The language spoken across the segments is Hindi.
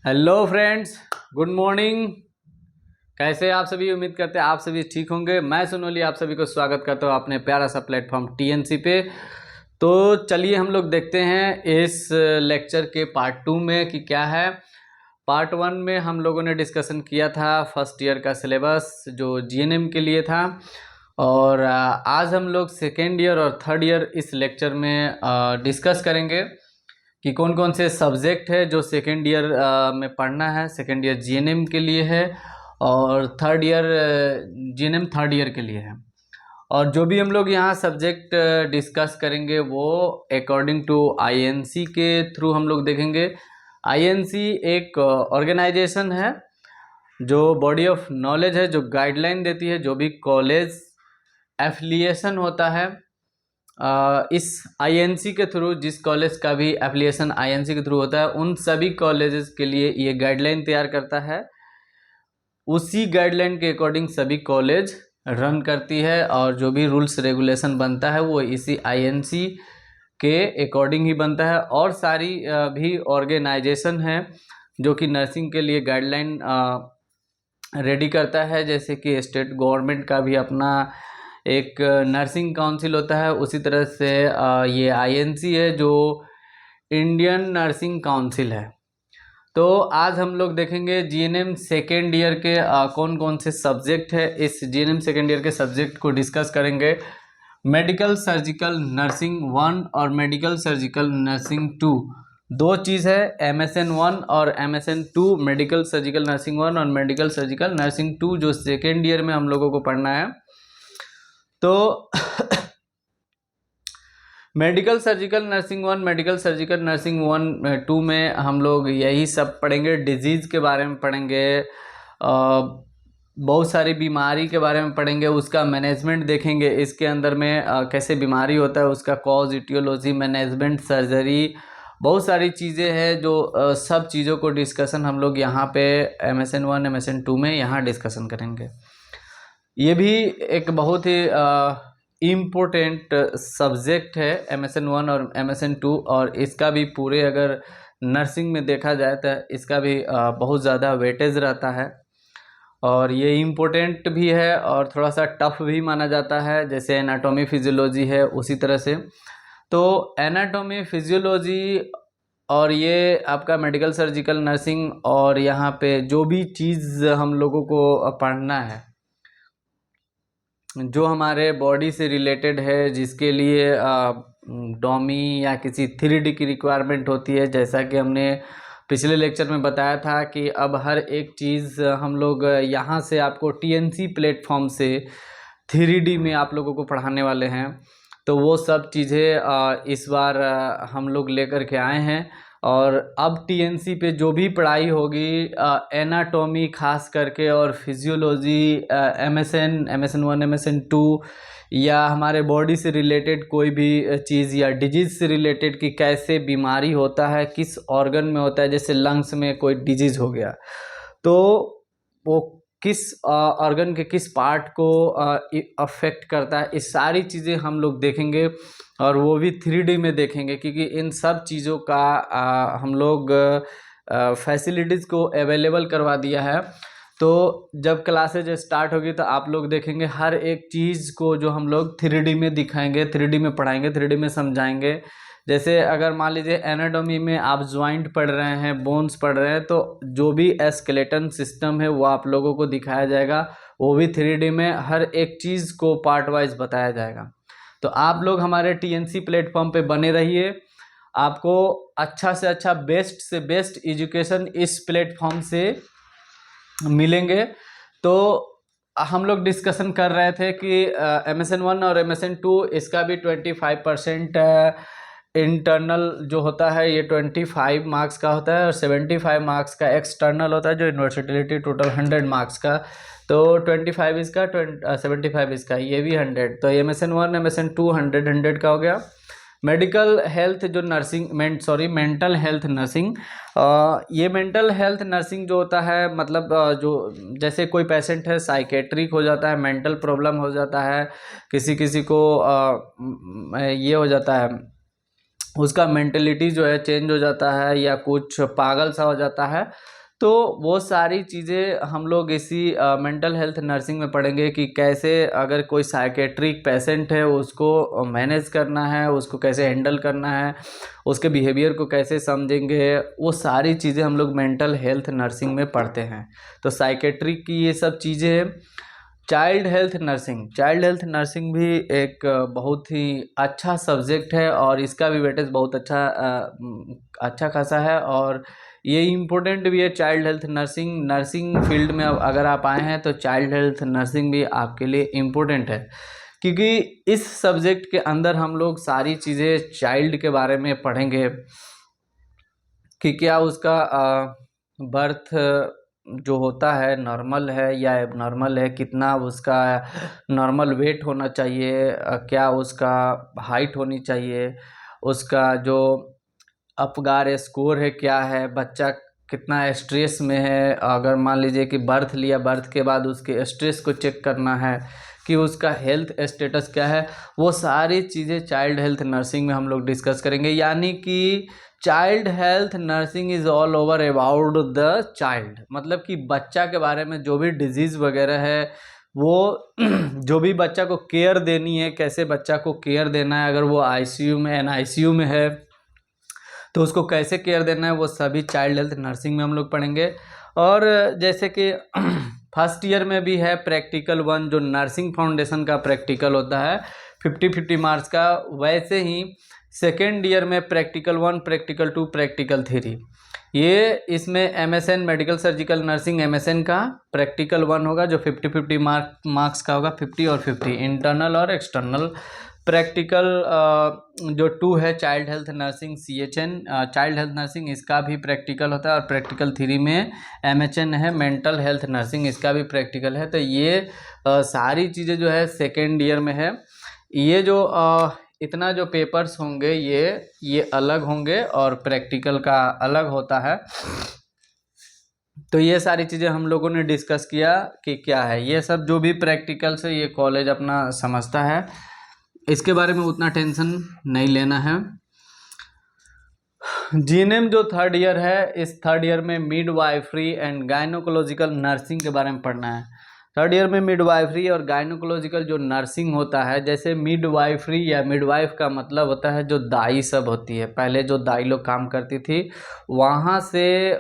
Hello friends, good morning. कैसे आप सभी? उम्मीद करते हैं आप सभी ठीक होंगे। मैं सोनोली आप सभी को स्वागत करता हूँ अपने प्यारा सा प्लेटफॉर्म टीएनसी पे। तो चलिए हम लोग देखते हैं इस लेक्चर के पार्ट 2 में कि क्या है। पार्ट 1 में हम लोगों ने डिस्कशन किया था फर्स्ट ईयर का सिलेबस जो जीएनएम के लिए था, और आज हम लोग सेकेंड ईयर और थर्ड ईयर इस लेक्चर में डिस्कस करेंगे कि कौन कौन से सब्जेक्ट है जो सेकेंड ईयर में पढ़ना है। सेकेंड ईयर जीएनएम के लिए है और third year GNM third year के लिए है। और जो भी हम लोग यहाँ सब्जेक्ट डिस्कस करेंगे वो अकॉर्डिंग टू आईएनसी के थ्रू हम लोग देखेंगे। आईएनसी एक ऑर्गेनाइजेशन है जो बॉडी ऑफ नॉलेज है, जो गाइडलाइन देती है जो भी कॉलेज एफिलिएशन होता है इस आईएनसी के थ्रू। जिस कॉलेज का भी एफिलिएशन आईएनसी के थ्रू होता है उन सभी कॉलेजेस के लिए ये गाइडलाइन तैयार करता है। उसी गाइडलाइन के अकॉर्डिंग सभी कॉलेज रन करती है और जो भी रूल्स रेगुलेशन बनता है वो इसी आईएनसी के अकॉर्डिंग ही बनता है। और सारी भी ऑर्गेनाइजेशन है जो कि नर्सिंग के लिए गाइडलाइन रेडी करता है, जैसे कि स्टेट गवर्नमेंट का भी अपना एक नर्सिंग काउंसिल होता है। उसी तरह से ये आईएनसी है जो इंडियन नर्सिंग काउंसिल है। तो आज हम लोग देखेंगे जीएनएम सेकेंड ईयर के कौन कौन से सब्जेक्ट है। इस जीएनएम सेकेंड ईयर के सब्जेक्ट को डिस्कस करेंगे। मेडिकल सर्जिकल नर्सिंग 1 और मेडिकल सर्जिकल नर्सिंग 2 दो चीज़ है, MSN 1 और MSN 2। मेडिकल सर्जिकल नर्सिंग 1 और मेडिकल सर्जिकल नर्सिंग 2 जो सेकेंड ईयर में हम लोगों को पढ़ना है। तो medical surgical nursing 1, medical surgical nursing 1 2 में हम लोग यही सब पढ़ेंगे। डिजीज़ के बारे में पढ़ेंगे, बहुत सारी बीमारी के बारे में पढ़ेंगे, उसका मैनेजमेंट देखेंगे। इसके अंदर में कैसे बीमारी होता है, उसका कॉज, इटियोलॉजी, मैनेजमेंट, सर्जरी, बहुत सारी चीज़ें हैं जो सब चीज़ों को डिस्कशन हम लोग यहाँ पे MSN 1 MSN 2 में यहाँ डिस्कशन करेंगे। ये भी एक बहुत ही इम्पोर्टेंट सब्जेक्ट है MSN 1 और MSN 2, और इसका भी पूरे अगर नर्सिंग में देखा जाए तो इसका भी बहुत ज़्यादा वेटेज रहता है और ये इम्पोर्टेंट भी है और थोड़ा सा टफ भी माना जाता है। जैसे एनाटॉमी फिजियोलॉजी है उसी तरह से। तो एनाटॉमी फिजियोलॉजी और ये आपका मेडिकल सर्जिकल नर्सिंग और यहाँ पे जो भी चीज़ हम लोगों को पढ़ना है जो हमारे बॉडी से रिलेटेड है, जिसके लिए डॉमी या किसी 3D की रिक्वायरमेंट होती है, जैसा कि हमने पिछले लेक्चर में बताया था कि अब हर एक चीज़ हम लोग यहाँ से आपको टीएनसी प्लेटफॉर्म से 3D में आप लोगों को पढ़ाने वाले हैं। तो वो सब चीज़ें इस बार हम लोग लेकर के आए हैं। और अब टीएनसी पे जो भी पढ़ाई होगी एनाटॉमी खास करके और फिजियोलॉजी, MSN 1 MSN 2 या हमारे बॉडी से रिलेटेड कोई भी चीज़ या डिजीज़ से रिलेटेड कि कैसे बीमारी होता है, किस ऑर्गन में होता है। जैसे लंग्स में कोई डिजीज़ हो गया तो वो किस ऑर्गन के किस पार्ट को अफेक्ट करता है, इस सारी चीज़ें हम लोग देखेंगे और वो भी 3D में देखेंगे, क्योंकि इन सब चीज़ों का हम लोग फैसिलिटीज़ को अवेलेबल करवा दिया है। तो जब क्लासेज स्टार्ट होगी तो आप लोग देखेंगे हर एक चीज़ को जो हम लोग 3D में दिखाएंगे, 3D में पढ़ाएंगे, 3D में समझाएंगे। जैसे अगर मान लीजिए एनाटॉमी में आप ज्वाइंट पढ़ रहे हैं, बोन्स पढ़ रहे हैं, तो जो भी स्केलेटन सिस्टम है वो आप लोगों को दिखाया जाएगा, वो भी 3D में हर एक चीज़ को पार्ट वाइज बताया जाएगा। तो आप लोग हमारे टीएनसी प्लेटफॉर्म पे बने रहिए। आपको अच्छा से अच्छा, बेस्ट से बेस्ट एजुकेशन इस प्लेटफॉर्म से मिलेंगे। तो हम लोग डिस्कशन कर रहे थे कि MSN 1 और MSN 2 इसका भी 25% इंटरनल जो होता है ये 25 मार्क्स का होता है और 75 मार्क्स का एक्सटर्नल होता है जो यूनिवर्सिटी टोटल 100 मार्क्स का। तो 25 इसका 75 इसका, ये भी 100। तो MSN 1 MSN 2 100 का हो गया। मेडिकल हेल्थ जो नर्सिंग मेंटल हेल्थ नर्सिंग, ये मेंटल हेल्थ नर्सिंग जो होता है मतलब जो जैसे कोई पेशेंट है साइकेट्रिक हो जाता है, मेंटल प्रॉब्लम हो जाता है, किसी किसी को ये हो जाता है उसका मेंटलिटी जो है चेंज हो जाता है या कुछ पागल सा हो जाता है। तो वो सारी चीज़ें हम लोग इसी मेंटल हेल्थ नर्सिंग में पढ़ेंगे कि कैसे अगर कोई साइकेट्रिक पेशेंट है उसको मैनेज करना है, उसको कैसे हैंडल करना है, उसके बिहेवियर को कैसे समझेंगे, वो सारी चीज़ें हम लोग मेंटल हेल्थ नर्सिंग में पढ़ते हैं। तो साइकेट्रिक की ये सब चीज़ें। चाइल्ड हेल्थ नर्सिंग भी एक बहुत ही अच्छा सब्जेक्ट है और इसका भी वेटेज बहुत अच्छा खासा है और ये इम्पोर्टेंट भी है। चाइल्ड हेल्थ नर्सिंग फील्ड में अब अगर आप आए हैं तो चाइल्ड हेल्थ नर्सिंग भी आपके लिए इम्पोर्टेंट है, क्योंकि इस सब्जेक्ट के अंदर हम लोग सारी चीज़ें चाइल्ड के बारे में पढ़ेंगे कि क्या उसका बर्थ जो होता है नॉर्मल है या एबनॉर्मल है, कितना उसका नॉर्मल वेट होना चाहिए, क्या उसका हाइट होनी चाहिए, उसका जो अपगार स्कोर है क्या है, बच्चा कितना स्ट्रेस में है, अगर मान लीजिए कि बर्थ लिया, बर्थ के बाद उसके स्ट्रेस को चेक करना है कि उसका हेल्थ स्टेटस क्या है। वो सारी चीज़ें चाइल्ड हेल्थ नर्सिंग में हम लोग डिस्कस करेंगे। यानी कि child health nursing is all over about the child, मतलब कि बच्चा के बारे में जो भी डिजीज़ वगैरह है वो जो भी बच्चा को केयर देनी है, कैसे बच्चा को केयर देना है, अगर वो आईसीयू में एनआईसीयू में है तो उसको कैसे केयर देना है, वो सभी चाइल्ड हेल्थ नर्सिंग में हम लोग पढ़ेंगे। और जैसे कि फर्स्ट ईयर में भी है प्रैक्टिकल 1 जो नर्सिंग फाउंडेशन का प्रैक्टिकल होता है 50-50 मार्क्स का, वैसे ही सेकेंड ईयर में प्रैक्टिकल 1, प्रैक्टिकल 2, प्रैक्टिकल 3, ये इसमें MSN medical surgical nursing MSN का प्रैक्टिकल 1 होगा जो 50-50 मार्क्स का होगा, 50 और 50 इंटरनल और एक्सटर्नल। प्रैक्टिकल जो 2 है child health nursing CHN child health nursing, इसका भी प्रैक्टिकल होता है और प्रैक्टिकल 3 में MHN है मेंटल हेल्थ नर्सिंग, इसका भी प्रैक्टिकल है। तो ये सारी चीज़ें जो है सेकेंड ईयर में है। ये जो इतना जो पेपर्स होंगे ये अलग होंगे और प्रैक्टिकल का अलग होता है। तो ये सारी चीज़ें हम लोगों ने डिस्कस किया कि क्या है ये सब, जो भी प्रैक्टिकल से ये कॉलेज अपना समझता है, इसके बारे में उतना टेंशन नहीं लेना है। जीएनएम जो थर्ड ईयर है, इस थर्ड ईयर में मिडवाइफरी एंड गायनोकोलॉजिकल नर्सिंग के बारे में पढ़ना है। थर्ड ईयर में मिडवाइफरी और गायनोकोलॉजिकल जो नर्सिंग होता है, जैसे मिडवाइफरी या मिडवाइफ का मतलब होता है जो दाई सब होती है, पहले जो दाई लोग काम करती थी वहाँ से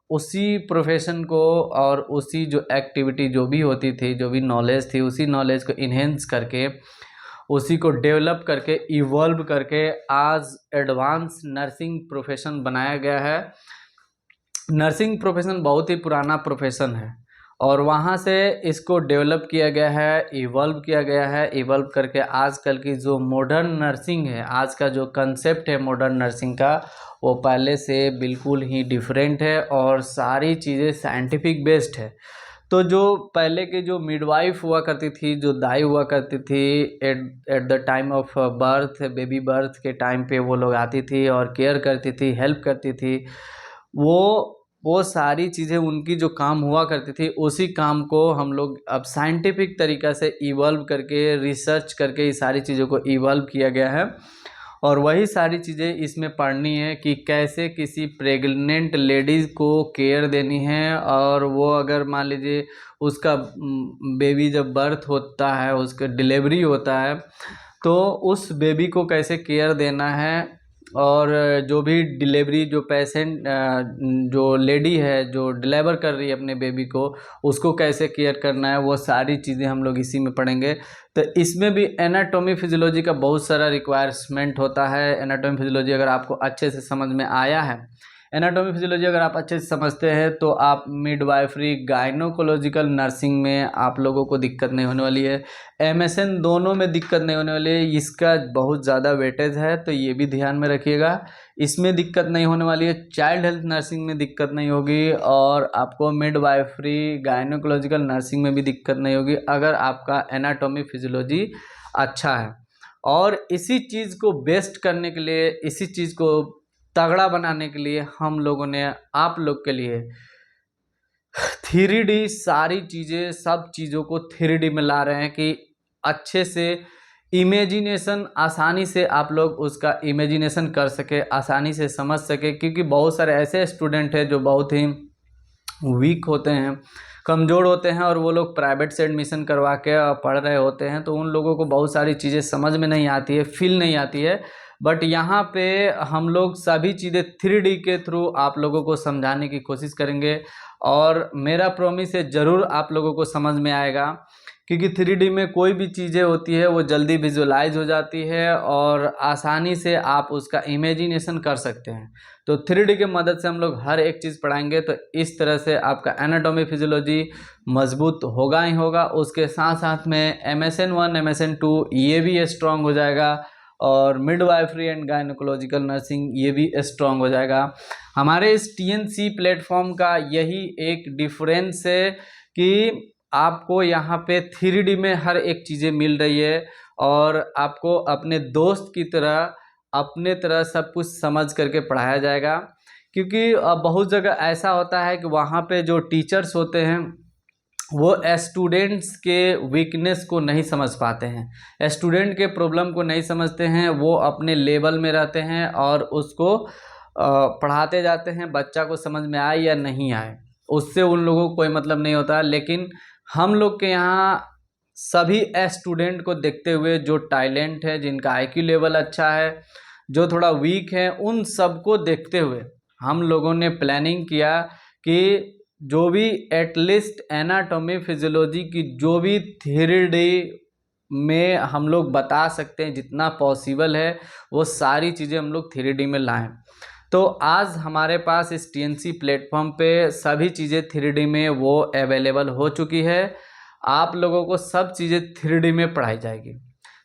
उसी प्रोफेशन को और उसी जो एक्टिविटी जो भी होती थी, जो भी नॉलेज थी, उसी नॉलेज को इन्हेंस करके, उसी को डेवलप करके, इवॉल्व करके आज एडवांस नर्सिंग प्रोफेशन बनाया गया है। नर्सिंग प्रोफेशन बहुत ही पुराना प्रोफेशन है और वहाँ से इसको डेवलप किया गया है, इवॉल्व किया गया है, इवॉल्व करके आजकल की जो मॉडर्न नर्सिंग है, आज का जो कंसेप्ट है मॉडर्न नर्सिंग का, वो पहले से बिल्कुल ही डिफरेंट है और सारी चीज़ें साइंटिफिक बेस्ड है। तो जो पहले के जो मिडवाइफ हुआ करती थी, जो दाई हुआ करती थी at the time of birth, baby birth के टाइम पे वो लोग आती थी और केयर करती थी, हेल्प करती थी, वो सारी चीज़ें उनकी जो काम हुआ करती थी, उसी काम को हम लोग अब साइंटिफिक तरीक़ा से इवॉल्व करके, रिसर्च करके इस सारी चीज़ों को इवॉल्व किया गया है। और वही सारी चीज़ें इसमें पढ़नी है कि कैसे किसी प्रेग्नेंट लेडीज़ को केयर देनी है, और वो अगर मान लीजिए उसका बेबी जब बर्थ होता है, उसका डिलीवरी होता है, तो उस बेबी को कैसे केयर देना है, और जो भी डिलीवरी जो पेशेंट जो लेडी है जो डिलीवर कर रही है अपने बेबी को, उसको कैसे केयर करना है, वो सारी चीज़ें हम लोग इसी में पढ़ेंगे। तो इसमें भी एनाटॉमी फिजियोलॉजी का बहुत सारा रिक्वायरमेंट होता है। एनाटॉमी फिजियोलॉजी अगर आपको अच्छे से समझ में आया है, एनाटॉमी फिजियोलॉजी अगर आप अच्छे से समझते हैं, तो आप मिडवाइफरी, गायनोकोलॉजिकल नर्सिंग में आप लोगों को दिक्कत नहीं होने वाली है। एमएसएन दोनों में दिक्कत नहीं होने वाली है, इसका बहुत ज़्यादा वेटेज है, तो ये भी ध्यान में रखिएगा। इसमें दिक्कत नहीं होने वाली है, चाइल्ड हेल्थ नर्सिंग में दिक्कत नहीं होगी, और आपको मिडवाइफरी, गायनोकोलॉजिकल नर्सिंग में भी दिक्कत नहीं होगी अगर आपका एनाटॉमी फिजियोलॉजी अच्छा है। और इसी चीज़ को बेस्ट करने के लिए, इसी चीज़ को तगड़ा बनाने के लिए हम लोगों ने आप लोग के लिए 3D सारी चीज़ें, सब चीज़ों को 3D में ला रहे हैं कि अच्छे से इमेजिनेशन आसानी से आप लोग उसका इमेजिनेशन कर सके, आसानी से समझ सके, क्योंकि बहुत सारे ऐसे स्टूडेंट हैं जो बहुत ही वीक होते हैं, कमज़ोर होते हैं, और वो लोग प्राइवेट से एडमिशन करवा के पढ़ रहे होते हैं, तो उन लोगों को बहुत सारी चीज़ें समझ में नहीं आती है, फील नहीं आती है। बट यहाँ पे हम लोग सभी चीज़ें 3D के थ्रू आप लोगों को समझाने की कोशिश करेंगे, और मेरा प्रॉमिस है ज़रूर आप लोगों को समझ में आएगा, क्योंकि 3D में कोई भी चीज़ें होती है वो जल्दी विजुअलाइज हो जाती है और आसानी से आप उसका इमेजिनेशन कर सकते हैं। तो 3D की मदद से हम लोग हर एक चीज़ पढ़ाएंगे, तो इस तरह से आपका एनाटॉमी फिजियोलॉजी मजबूत होगा ही होगा। उसके साथ साथ में MSN 1 MSN 2 ये भी स्ट्रॉन्ग हो जाएगा, और मिडवाइफरी एंड गायनोकोलॉजिकल नर्सिंग ये भी स्ट्रॉन्ग हो जाएगा। हमारे इस TNC प्लेटफॉर्म का यही एक डिफरेंस है कि आपको यहाँ पे 3D में हर एक चीज़ें मिल रही है, और आपको अपने दोस्त की तरह अपने तरह सब कुछ समझ करके पढ़ाया जाएगा। क्योंकि बहुत जगह ऐसा होता है कि वहाँ पे जो टीचर्स होते हैं वो स्टूडेंट्स के वीकनेस को नहीं समझ पाते हैं, स्टूडेंट के प्रॉब्लम को नहीं समझते हैं, वो अपने लेवल में रहते हैं और उसको पढ़ाते जाते हैं, बच्चा को समझ में आए या नहीं आए उससे उन लोगों को कोई मतलब नहीं होता। लेकिन हम लोग के यहाँ सभी स्टूडेंट को देखते हुए, जो टैलेंट है, जिनका IQ लेवल अच्छा है, जो थोड़ा वीक है, उन सबको देखते हुए हम लोगों ने प्लानिंग किया कि जो भी एटलीस्ट एनाटॉमी फिजियोलॉजी की जो भी 3D में हम लोग बता सकते हैं, जितना पॉसिबल है वो सारी चीज़ें हम लोग 3D में लाएं। तो आज हमारे पास इस TNC प्लेटफॉर्म पे सभी चीज़ें 3D में वो अवेलेबल हो चुकी है। आप लोगों को सब चीज़ें 3D में पढ़ाई जाएगी।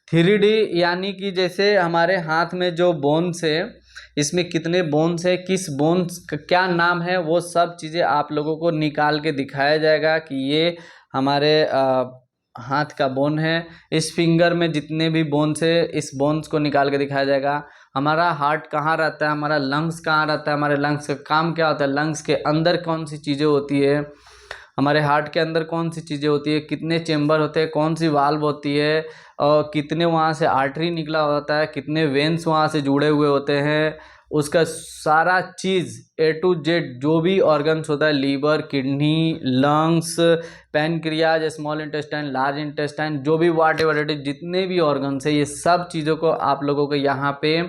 3D यानी कि जैसे हमारे हाथ में जो बोन्स है, इसमें कितने बोन्स है, किस बोन्स का क्या नाम है, वो सब चीज़ें आप लोगों को निकाल के दिखाया जाएगा कि ये हमारे हाथ का बोन है। इस फिंगर में जितने भी बोन्स है, इस बोन्स को निकाल के दिखाया जाएगा। हमारा हार्ट कहाँ रहता है, हमारा लंग्स कहाँ रहता है, हमारे लंग्स का काम क्या होता है, लंग्स के अंदर कौन सी चीज़ें होती है, हमारे हार्ट के अंदर कौन सी चीज़ें होती है, कितने चेम्बर होते हैं, कौन सी वाल्व होती है, और कितने वहाँ से आर्टरी निकला होता है, कितने वेन्स वहाँ से जुड़े हुए होते हैं, उसका सारा चीज़ A to Z जो भी ऑर्गन्स होता है, liver, kidney, lungs, pancreas, small intestine, large intestine, जो भी व्हाटएवर इट इज, जितने भी ऑर्गन्स है, ये सब चीज़ों को आप लोगों को यहाँ पे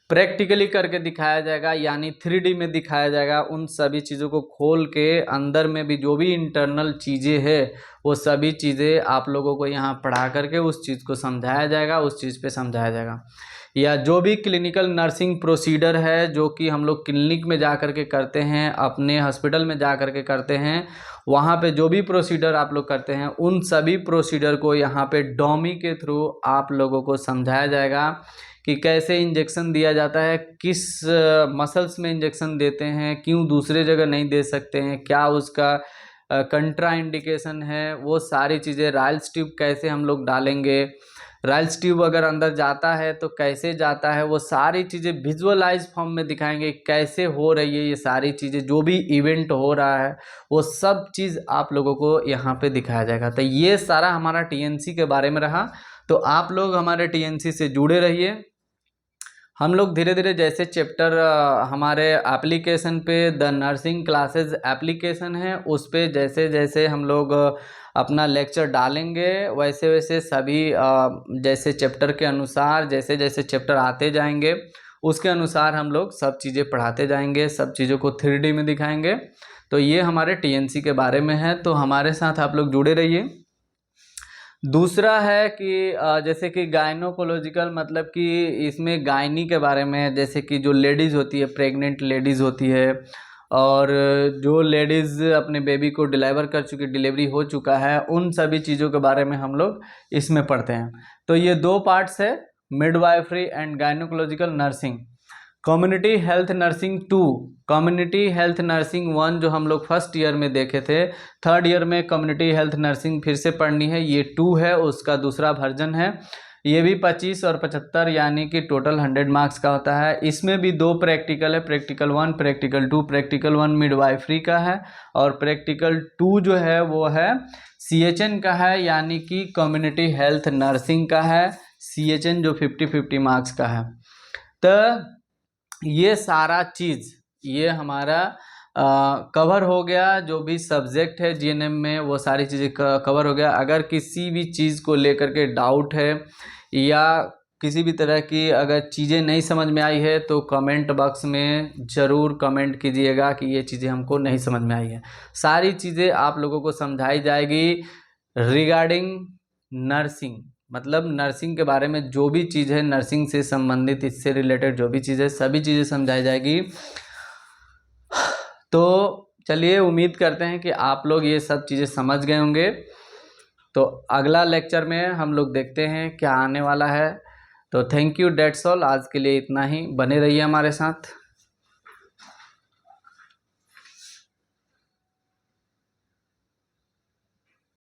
प्रैक्टिकली करके दिखाया जाएगा, यानी 3D में दिखाया जाएगा। उन सभी चीज़ों को खोल के अंदर में भी जो भी इंटरनल चीज़ें हैं वो सभी चीज़ें आप लोगों को यहाँ पढ़ा करके उस चीज़ को समझाया जाएगा, उस चीज़ पे समझाया जाएगा। या जो भी क्लिनिकल नर्सिंग प्रोसीडर है जो कि हम लोग क्लिनिक में जा कर के करते हैं, अपने हॉस्पिटल में जा कर के करते हैं, वहाँ पे जो भी प्रोसीडर आप लोग करते हैं उन सभी प्रोसीडर को यहाँ पे डॉमी के थ्रू आप लोगों को समझाया जाएगा कि कैसे इंजेक्शन दिया जाता है, किस मसल्स में इंजेक्शन देते हैं, क्यों दूसरे जगह नहीं दे सकते हैं, क्या उसका कंट्रा इंडिकेशन है, वो सारी चीज़ें। राइल्स ट्यूब कैसे हम लोग डालेंगे, राइल्स ट्यूब अगर अंदर जाता है तो कैसे जाता है, वो सारी चीज़ें विजुअलाइज फॉर्म में दिखाएंगे, कैसे हो रही है ये सारी चीज़ें, जो भी इवेंट हो रहा है वो सब चीज़ आप लोगों को यहाँ पे दिखाया जाएगा। तो ये सारा हमारा TNC के बारे में रहा। तो आप लोग हमारे TNC से जुड़े रहिए। हम लोग धीरे धीरे जैसे चैप्टर हमारे एप्लीकेशन पे द नर्सिंग क्लासेस एप्लीकेशन है, उस पे जैसे जैसे हम लोग अपना लेक्चर डालेंगे, वैसे वैसे सभी जैसे चैप्टर के अनुसार जैसे जैसे चैप्टर आते जाएंगे उसके अनुसार हम लोग सब चीज़ें पढ़ाते जाएंगे, सब चीज़ों को 3D में दिखाएंगे। तो ये हमारे TNC के बारे में है, तो हमारे साथ आप लोग जुड़े रहिए। दूसरा है कि जैसे कि गायनोकोलॉजिकल, मतलब कि इसमें गायनी के बारे में, जैसे कि जो लेडीज़ होती है, प्रेग्नेंट लेडीज़ होती है, और जो लेडीज़ अपने बेबी को डिलीवर कर चुकी, डिलीवरी हो चुका है, उन सभी चीज़ों के बारे में हम लोग इसमें पढ़ते हैं। तो ये 2 पार्ट्स है, midwifery and gynaecological nursing. Community health nursing 2, community health nursing 1 जो हम लोग फर्स्ट ईयर में देखे थे, थर्ड ईयर में कम्युनिटी हेल्थ नर्सिंग फिर से पढ़नी है, ये 2 है, उसका दूसरा वर्जन है। ये भी 25 और 75 यानी कि टोटल 100 मार्क्स का होता है। इसमें भी 2 प्रैक्टिकल है, प्रैक्टिकल 1 प्रैक्टिकल 2। प्रैक्टिकल 1 मिडवाइफरी का है और प्रैक्टिकल 2 जो है वो है CHN का है, यानी कि कम्युनिटी हेल्थ नर्सिंग का है। CHN जो 50-50 मार्क्स का है। तो ये सारा चीज़ ये हमारा कवर हो गया। जो भी सब्जेक्ट है GNM में वो सारी चीज़ें कवर हो गया। अगर किसी भी चीज़ को लेकर के डाउट है या किसी भी तरह की अगर चीज़ें नहीं समझ में आई है तो कमेंट बॉक्स में ज़रूर कमेंट कीजिएगा कि ये चीज़ें हमको नहीं समझ में आई है। सारी चीज़ें आप लोगों को समझाई जाएगी रिगार्डिंग नर्सिंग, मतलब नर्सिंग के बारे में जो भी चीज़ है, नर्सिंग से संबंधित इससे रिलेटेड जो भी चीज़ है सभी चीज़ें समझाई जाएगी। तो चलिए उम्मीद करते हैं कि आप लोग ये सब चीज़ें समझ गए होंगे। तो अगला लेक्चर में हम लोग देखते हैं क्या आने वाला है। तो थैंक यू, डेट्स ऑल। आज के लिए इतना ही, बने रहिए हमारे साथ।